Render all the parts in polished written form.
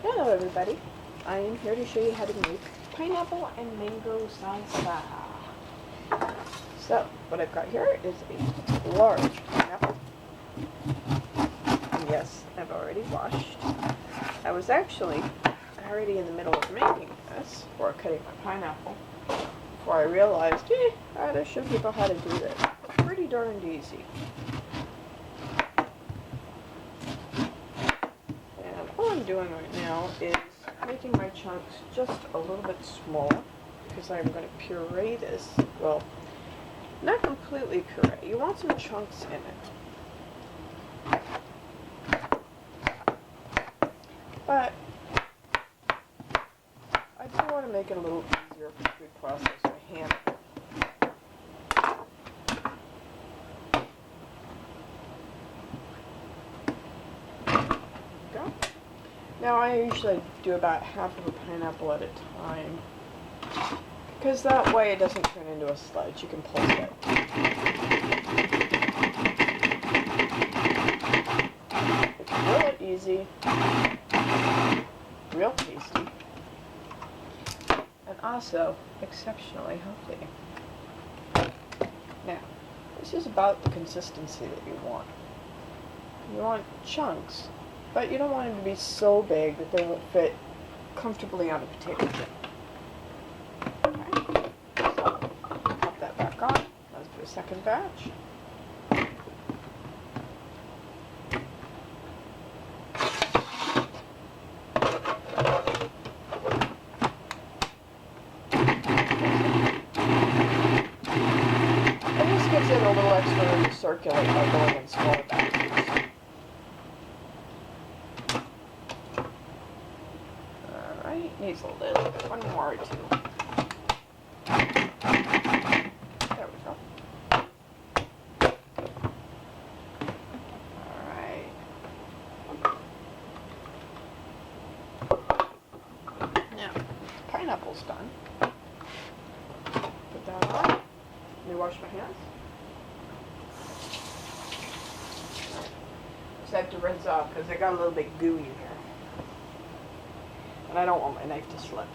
Hello everybody, I am here to show you how to make pineapple and mango salsa. So, what I've got here is a large pineapple. And yes, I've already washed. I was actually already in the middle of making this, or cutting my pineapple, before I realized, I ought to show people how to do this. Pretty darned easy. And all I'm doing right now is making my chunks just a little bit smaller, because I'm going to puree this. Well, not completely puree. You want some chunks in it. But I do want to make it a little easier for food process to handle. Now I usually do about half of a pineapple at a time, because that way it doesn't turn into a sludge. You can pulse it. It's real easy, real tasty, and also exceptionally healthy. Now, this is about the consistency that you want. You want chunks, but you don't want them to be so big that they won't fit comfortably on a potato chip. Okay, so pop that back on. Let's do a second batch. And this gives it a little extra room to circulate by going in smaller batches. Needs a little bit, one more or two. There we go. Alright. Now, the pineapple's done. Put that on. Let me wash my hands. Just have to rinse off because I got a little bit gooey in here. And I don't want my knife to slip.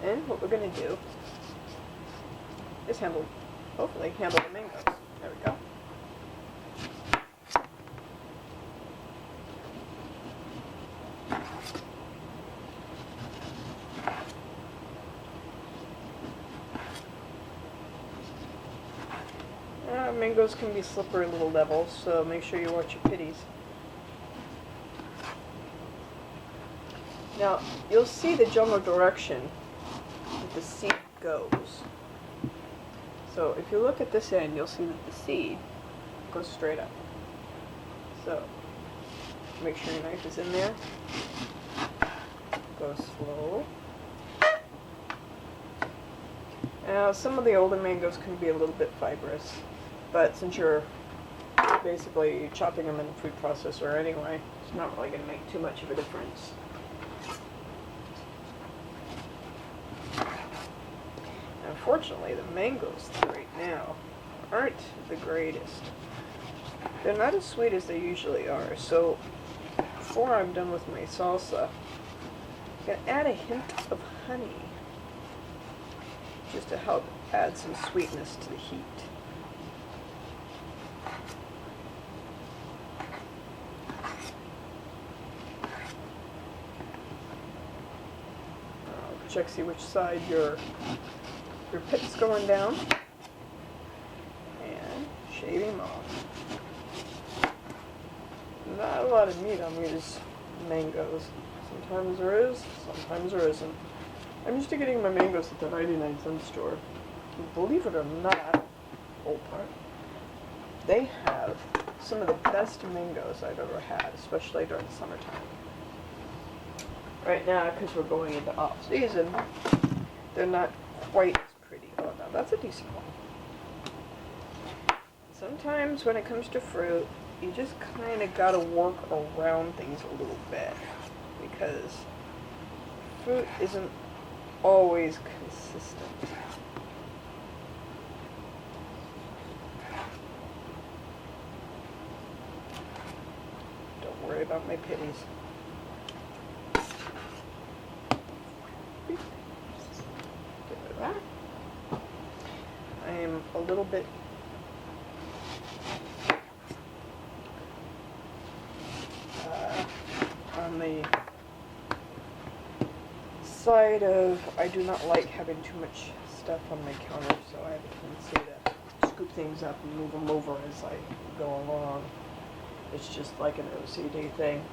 And what we're going to do is hopefully handle the mangoes. There we go. Mangoes can be slippery little devils, so make sure you watch your pitties. Now, you'll see the general direction that the seed goes. So, if you look at this end, you'll see that the seed goes straight up. So, make sure your knife is in there. Go slow. Now, some of the older mangoes can be a little bit fibrous, but since you're basically chopping them in a food processor anyway, it's not really going to make too much of a difference. Unfortunately, the mangoes right now aren't the greatest. They're not as sweet as they usually are, so before I'm done with my salsa, I'm going to add a hint of honey, just to help add some sweetness to the heat. Check, see which side your pit's going down, and shave him off. Not a lot of meat on these mangoes. Sometimes there is, sometimes there isn't. I'm used to getting my mangoes at the 99-cent store. Believe it or not, they have some of the best mangoes I've ever had, especially during the summertime. Right now, because we're going into off-season, they're not quite as pretty. Oh, no, that's a decent one. Sometimes when it comes to fruit, you just kind of got to work around things a little bit, because fruit isn't always consistent. Don't worry about my pitties. Get rid of that. I am a little bit on the side of I do not like having too much stuff on my counter, so I have a tendency to scoop things up and move them over as I go along. It's just like an OCD thing.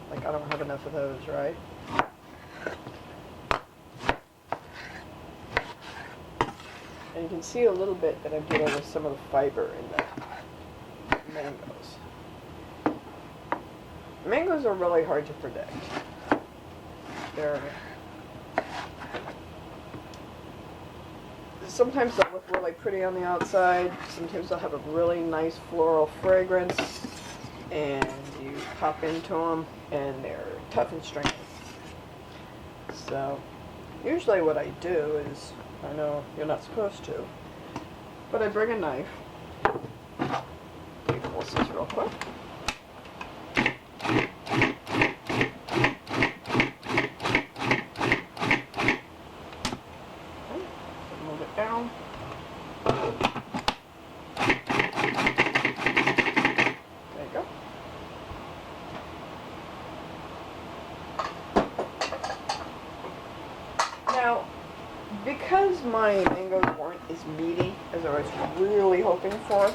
Like I don't have enough of those, right? And you can see a little bit that I'm dealing with some of the fiber in the mangoes. Mangoes are really hard to predict. They're sometimes they'll look really pretty on the outside. Sometimes they'll have a really nice floral fragrance, and you pop into them, and they're tough and stringy. So, usually what I do is, I know you're not supposed to, but I bring a knife. Pulse this real quick. Down. There you go. Now, because my mangoes weren't as meaty as I was really hoping for,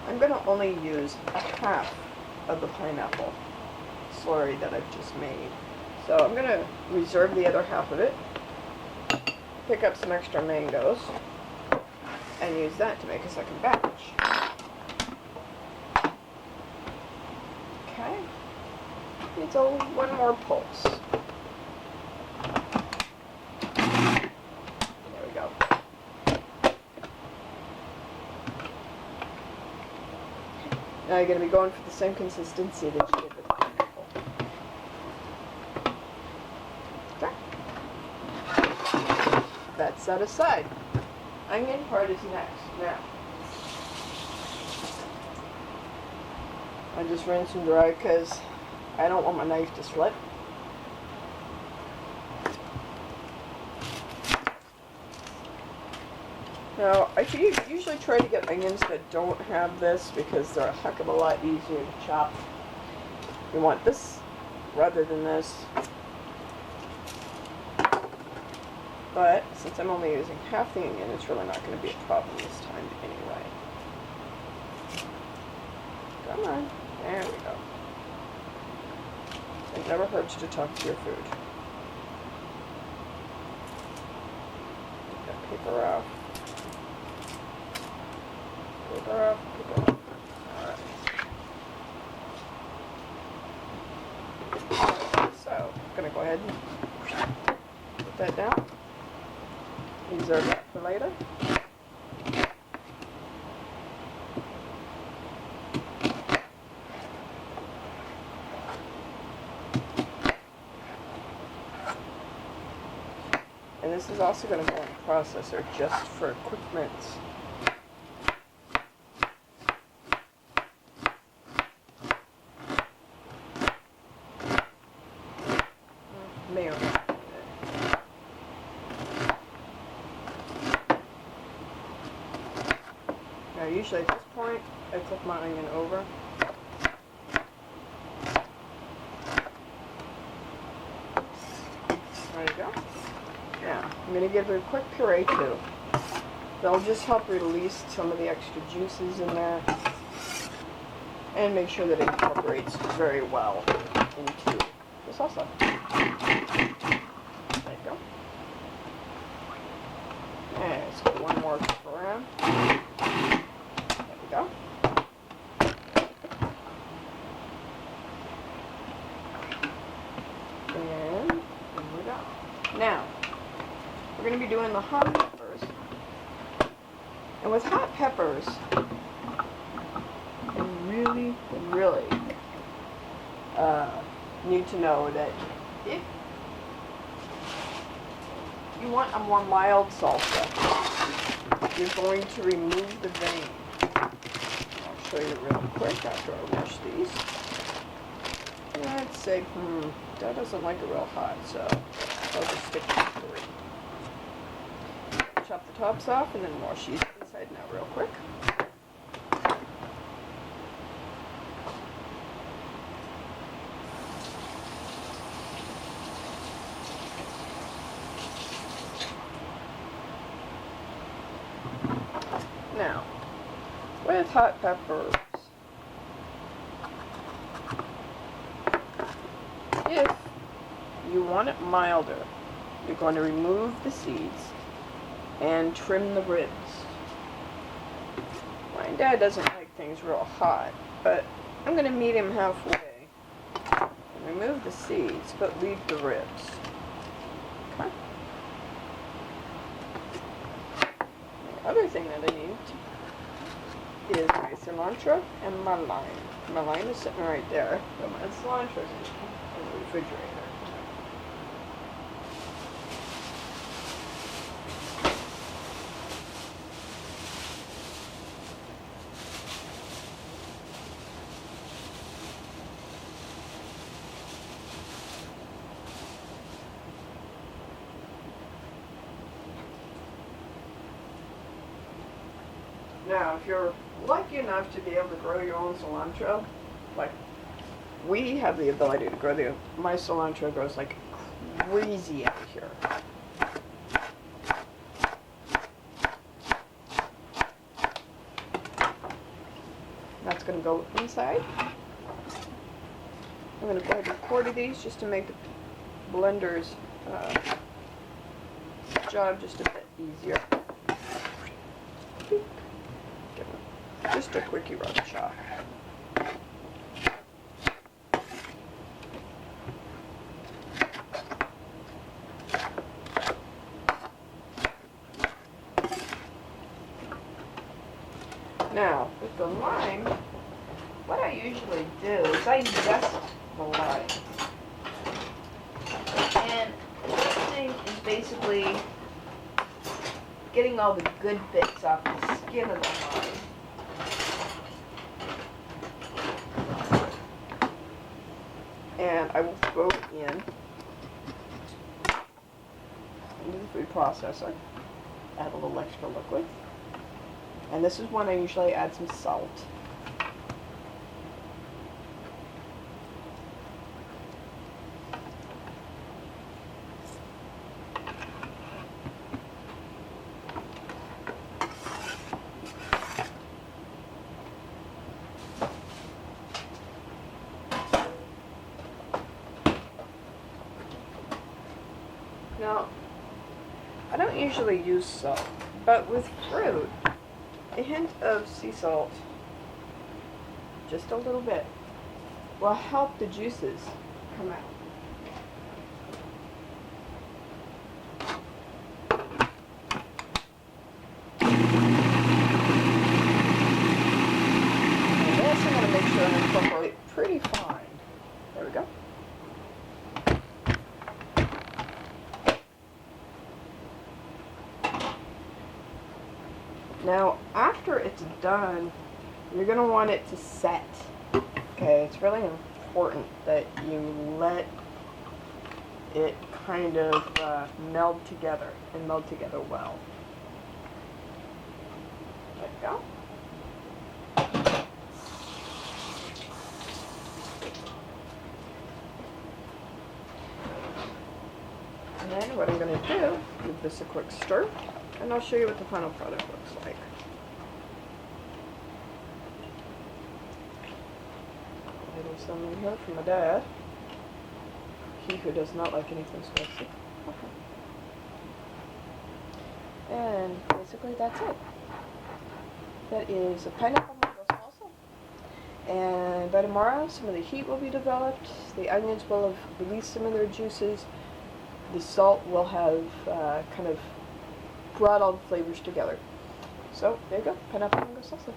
I'm going to only use a half of the pineapple slurry that I've just made. So I'm going to reserve the other half of it, pick up some extra mangoes, and use that to make a second batch. Okay. Needs one more pulse. There we go. Now you're going to be going for the same consistency that you did with the pineapple. Okay. That's set aside. Onion part is next. Now, I just rinse and dry because I don't want my knife to slip. Now, I usually try to get onions that don't have this because they're a heck of a lot easier to chop. You want this rather than this. But since I'm only using half the onion, it's really not going to be a problem this time anyway. Come on. There we go. It never hurts to talk to your food. Get that paper off. Paper off, paper off. Alright. So, I'm going to go ahead and put that down. Reserve that for later. And this is also going to go in the processor just for a quick mince. Now usually at this point, I flip my onion over. There you go. Now, I'm going to give it a quick puree too. That'll just help release some of the extra juices in there and make sure that it incorporates very well into the salsa. There you go. And let's get one more around. There we go. And there we go. Now, we're going to be doing the hot peppers. And with hot peppers, you really need to know that if you want a more mild salsa, you're going to remove the vein. I'll show you real quick after I wash these. Let's say, Dad doesn't like it real hot, so I'll just stick to 3. Chop the tops off and then wash these inside and out real quick. Now, with hot peppers, if you want it milder, you're going to remove the seeds and trim the ribs. My dad doesn't like things real hot, but I'm going to meet him halfway. Remove the seeds, but leave the ribs. Okay. The other thing that I need is my cilantro and my lime. My lime is sitting right there, but my cilantro is in the refrigerator. Now, if you're lucky enough to be able to grow your own cilantro, like we have the ability to grow my cilantro grows like crazy out here. That's going to go inside. I'm going to go ahead and quarter these just to make the blender's job just a bit easier. Just a quickie rub chop. Now, with the lime, what I usually do is I zest the lime. And zesting is basically getting all the good bits off the skin of the lime. And I will throw it into the food processor, add a little extra liquid, and this is when I usually add some salt. Now, I don't usually use salt, but with fruit, a hint of sea salt, just a little bit, will help the juices come out. And this I'm going to make sure I incorporate pretty fine. There we go. Now, after it's done, you're going to want it to set. Okay, it's really important that you let it kind of meld together and meld together well. There you go. And then what I'm going to do, give this a quick stir. And I'll show you what the final product looks like. A little some in here from my dad. He who does not like anything spicy. Okay. And basically that's it. That is a pineapple mango salsa. And by tomorrow, some of the heat will be developed. The onions will have released some of their juices. The salt will have kind of brought all the flavors together. So there you go, pineapple mango salsa.